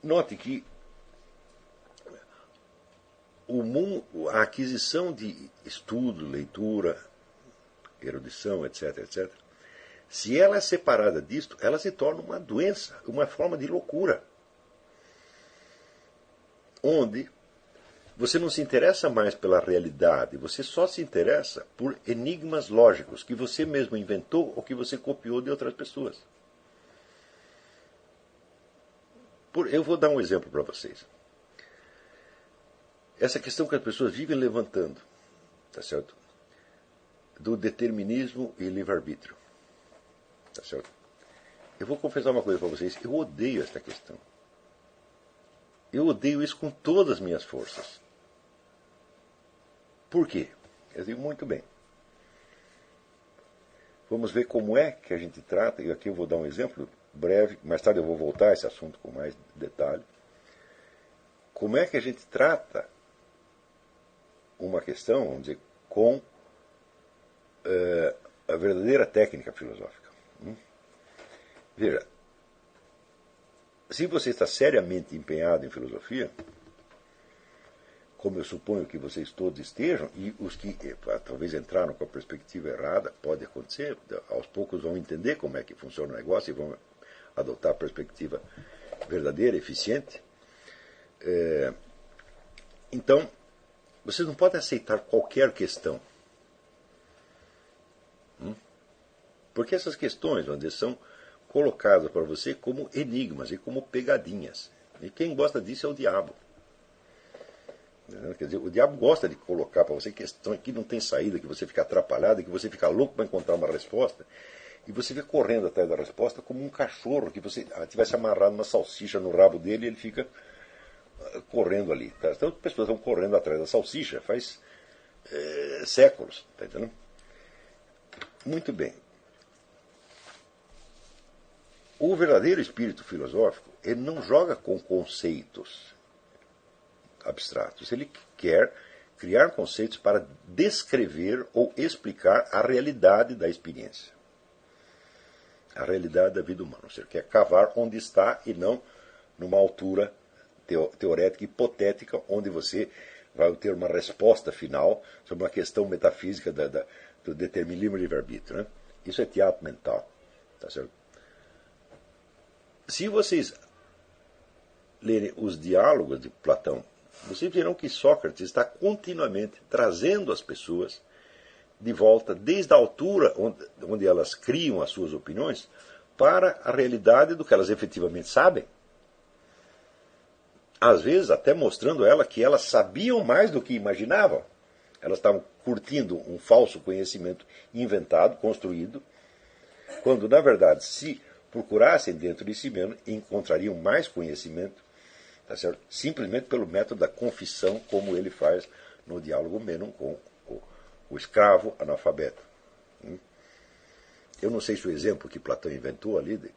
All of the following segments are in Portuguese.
note que a aquisição de estudo, leitura, erudição, etc., etc., se ela é separada disto, ela se torna uma doença, uma forma de loucura. Onde você não se interessa mais pela realidade, você só se interessa por enigmas lógicos que você mesmo inventou ou que você copiou de outras pessoas. Eu vou dar um exemplo para vocês. Essa questão que as pessoas vivem levantando, tá certo? Do determinismo e livre-arbítrio. Tá certo? Eu vou confessar uma coisa para vocês, eu odeio esta questão. Eu odeio isso com todas as minhas forças. Por quê? Eu digo muito bem. Vamos ver como é que a gente trata, e aqui eu vou dar um exemplo breve, mais tarde eu vou voltar a esse assunto com mais detalhe. Como é que a gente trata uma questão, vamos dizer, com a verdadeira técnica filosófica. Veja, se você está seriamente empenhado em filosofia, como eu suponho que vocês todos estejam, e os que talvez entraram com a perspectiva errada, pode acontecer, aos poucos vão entender como é que funciona o negócio e vão adotar a perspectiva verdadeira, eficiente. Então, vocês não podem aceitar qualquer questão. Porque essas questões, vamos dizer, são colocadas para você como enigmas e como pegadinhas. E quem gosta disso é o diabo. Quer dizer, o diabo gosta de colocar para você questões que não tem saída, que você fica atrapalhado, que você fica louco para encontrar uma resposta, e você fica correndo atrás da resposta como um cachorro que você tivesse amarrado uma salsicha no rabo dele e ele fica correndo ali. Tá? Então as pessoas estão correndo atrás da salsicha faz séculos. Tá entendendo? Muito bem. O verdadeiro espírito filosófico, ele não joga com conceitos abstratos. Ele quer criar conceitos para descrever ou explicar a realidade da experiência. A realidade da vida humana. Ou seja, quer cavar onde está e não numa altura teorética hipotética, onde você vai ter uma resposta final sobre uma questão metafísica do determinismo e livre-arbítrio. Né? Isso é teatro mental. Tá certo? Se vocês lerem os diálogos de Platão, vocês verão que Sócrates está continuamente trazendo as pessoas de volta, desde a altura onde elas criam as suas opiniões, para a realidade do que elas efetivamente sabem. Às vezes até mostrando a ela que elas sabiam mais do que imaginavam. Elas estavam curtindo um falso conhecimento inventado, construído, quando, na verdade, se procurassem dentro de si mesmo, encontrariam mais conhecimento, tá certo? Simplesmente pelo método da confissão, como ele faz no diálogo Mênon com o escravo analfabeto. Eu não sei se o exemplo que Platão inventou ali, de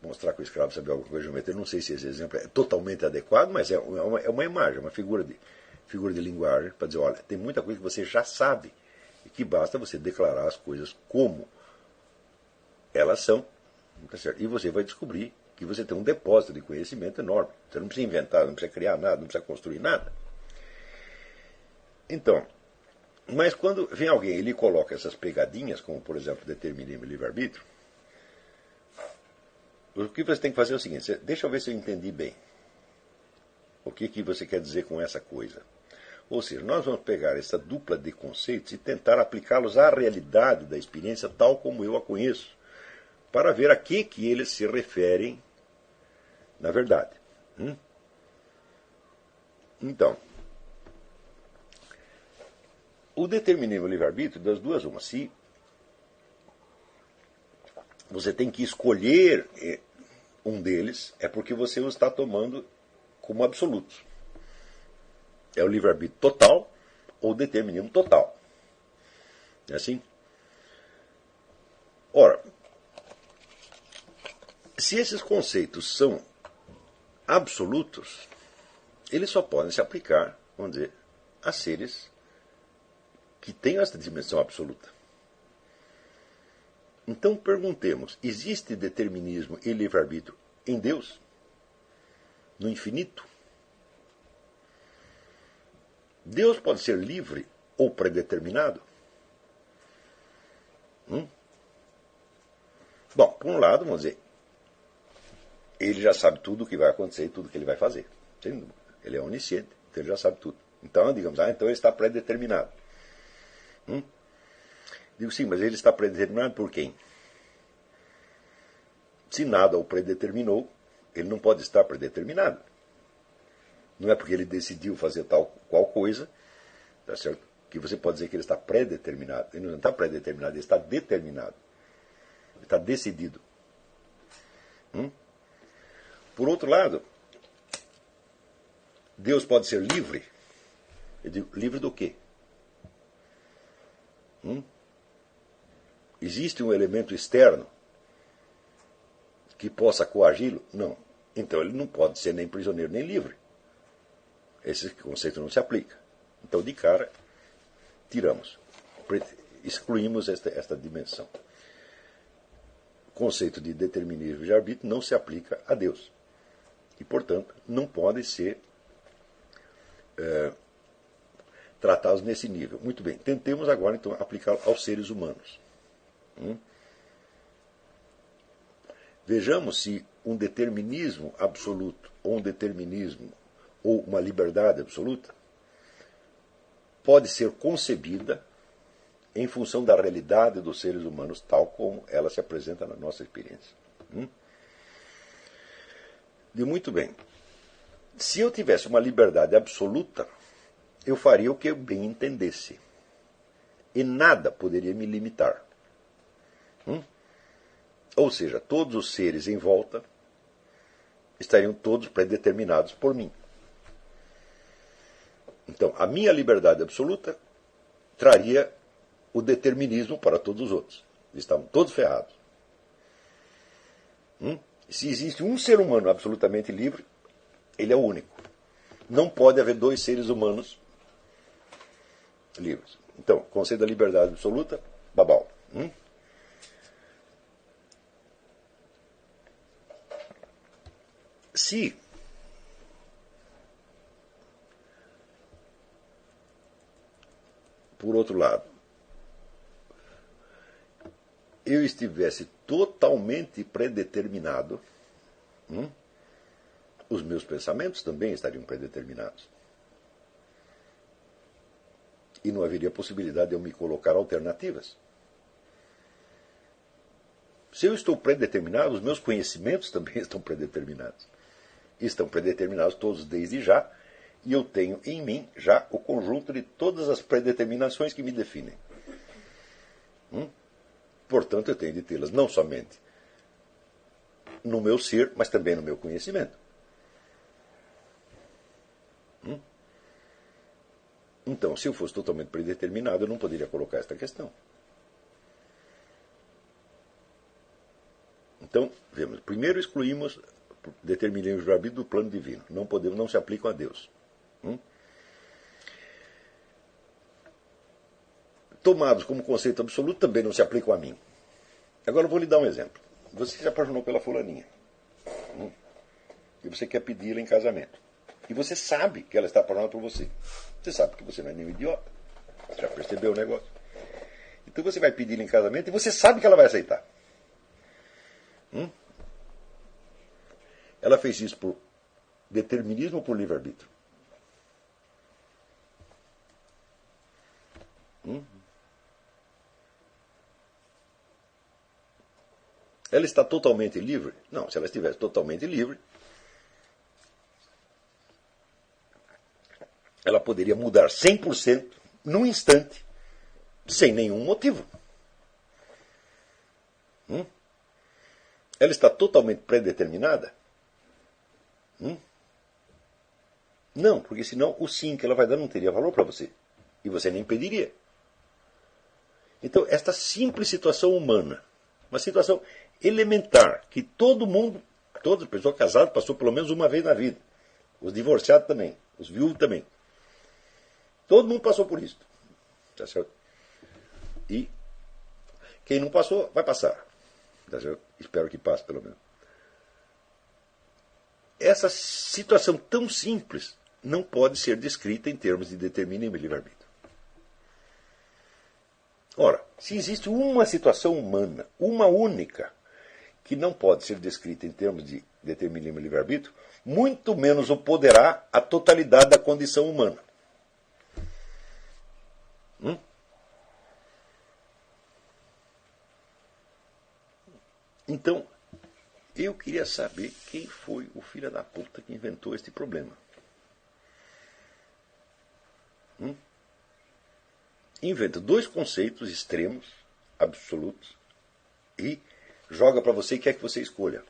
mostrar que o escravo sabia alguma coisa de geometria, eu não sei se esse exemplo é totalmente adequado, mas é uma imagem, uma figura de linguagem, para dizer, olha, tem muita coisa que você já sabe, e que basta você declarar as coisas como elas são, tá certo? E você vai descobrir que você tem um depósito de conhecimento enorme. Você não precisa inventar, não precisa criar nada, não precisa construir nada. Então, mas quando vem alguém e lhe coloca essas pegadinhas, como por exemplo determinismo e livre-arbítrio, o que você tem que fazer é o seguinte, deixa eu ver se eu entendi bem. O que você quer dizer com essa coisa? Ou seja, nós vamos pegar essa dupla de conceitos e tentar aplicá-los à realidade da experiência tal como eu a conheço, para ver a que eles se referem na verdade. Então, o determinismo e o livre-arbítrio, das duas uma. Se você tem que escolher um deles, é porque você o está tomando como absoluto. É o livre-arbítrio total ou o determinismo total. É assim? Ora, se esses conceitos são absolutos, eles só podem se aplicar, vamos dizer, a seres que têm essa dimensão absoluta. Então perguntemos, existe determinismo e livre-arbítrio em Deus? no infinito. Deus pode ser livre ou predeterminado? Bom, por um lado, vamos dizer, ele já sabe tudo o que vai acontecer e tudo o que ele vai fazer. Ele é onisciente, então ele já sabe tudo. Então, digamos, então ele está predeterminado. Digo, sim, mas ele está predeterminado por quem? Se nada o predeterminou, ele não pode estar predeterminado. Não é porque ele decidiu fazer tal qual coisa, tá certo? Que você pode dizer que ele está predeterminado. Ele não está predeterminado, ele está determinado. Ele está decidido. Por outro lado, Deus pode ser livre. Eu digo, livre do quê? Existe um elemento externo que possa coagi-lo? Não. Então ele não pode ser nem prisioneiro nem livre. Esse conceito não se aplica. Então, de cara, tiramos, excluímos esta dimensão. O conceito de determinismo e de arbítrio não se aplica a Deus. E, portanto, não podem ser tratados nesse nível. Muito bem, tentemos agora, então, aplicá-lo aos seres humanos. Vejamos se um determinismo absoluto, ou um determinismo, ou uma liberdade absoluta, pode ser concebida em função da realidade dos seres humanos, tal como ela se apresenta na nossa experiência. E muito bem. Se eu tivesse uma liberdade absoluta, eu faria o que eu bem entendesse. E nada poderia me limitar. Ou seja, todos os seres em volta estariam todos predeterminados por mim. Então, a minha liberdade absoluta traria o determinismo para todos os outros. Eles estavam todos ferrados. Se existe um ser humano absolutamente livre, ele é o único. Não pode haver dois seres humanos livres. Então, conceito da liberdade absoluta, babau. Se por outro lado, eu estivesse totalmente predeterminado, os meus pensamentos também estariam predeterminados. E não haveria possibilidade de eu me colocar alternativas. Se eu estou predeterminado, os meus conhecimentos também estão predeterminados. Estão predeterminados todos desde já, e eu tenho em mim já o conjunto de todas as predeterminações que me definem. Portanto, eu tenho de tê-las não somente no meu ser, mas também no meu conhecimento. Então, se eu fosse totalmente predeterminado, eu não poderia colocar esta questão. Então, vemos, primeiro excluímos determinismo de arbítrio do plano divino. Não podemos, não se aplicam a Deus. Tomados como conceito absoluto, também não se aplicam a mim. Agora eu vou lhe dar um exemplo. Você se apaixonou pela fulaninha. E você quer pedi-la em casamento. E você sabe que ela está apaixonada por você. Você sabe que você não é nenhum idiota. Já percebeu o negócio? Então você vai pedi-la em casamento e você sabe que ela vai aceitar. Ela fez isso por determinismo ou por livre-arbítrio? Ela está totalmente livre? Não, se ela estivesse totalmente livre, ela poderia mudar 100% num instante, sem nenhum motivo. Ela está totalmente predeterminada? Não, porque senão o sim que ela vai dar não teria valor para você. E você nem pediria. Então, esta simples situação humana, uma situação elementar, que todo mundo, toda pessoa casada passou pelo menos uma vez na vida. Os divorciados também, os viúvos também. Todo mundo passou por isso. Tá certo? E quem não passou, vai passar. Tá certo? Espero que passe, pelo menos. essa situação tão simples não pode ser descrita em termos de determinismo e livre-arbítrio. Ora, se existe uma situação humana, uma única, que não pode ser descrita em termos de determinismo e livre-arbítrio, muito menos o poderá a totalidade da condição humana. Então, eu queria saber quem foi o filho da puta que inventou este problema. Inventa dois conceitos extremos, absolutos, e joga para você e quer que você escolha.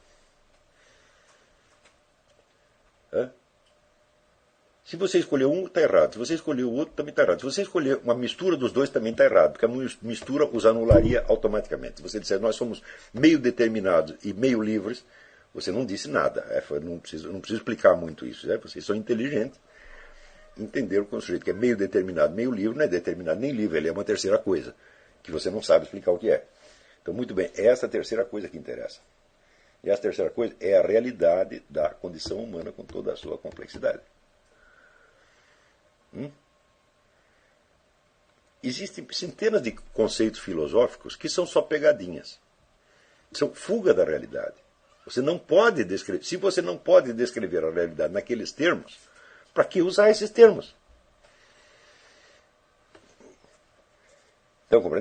Se você escolher um, está errado. Se você escolher o outro, também está errado. Se você escolher uma mistura dos dois, também está errado, porque a mistura os anularia automaticamente. Se você disser, nós somos meio determinados e meio livres, você não disse nada. Não preciso explicar muito isso. Vocês são inteligentes, entenderam que o sujeito que é meio determinado, meio livre, não é determinado nem livre, ele é uma terceira coisa, que você não sabe explicar o que é. Então, muito bem, é essa terceira coisa que interessa. E essa terceira coisa é a realidade da condição humana com toda a sua complexidade. Existem centenas de conceitos filosóficos que são só pegadinhas. São fuga da realidade. Você não pode descrever. Se você não pode descrever a realidade naqueles termos, para que usar esses termos? Estão compreendendo?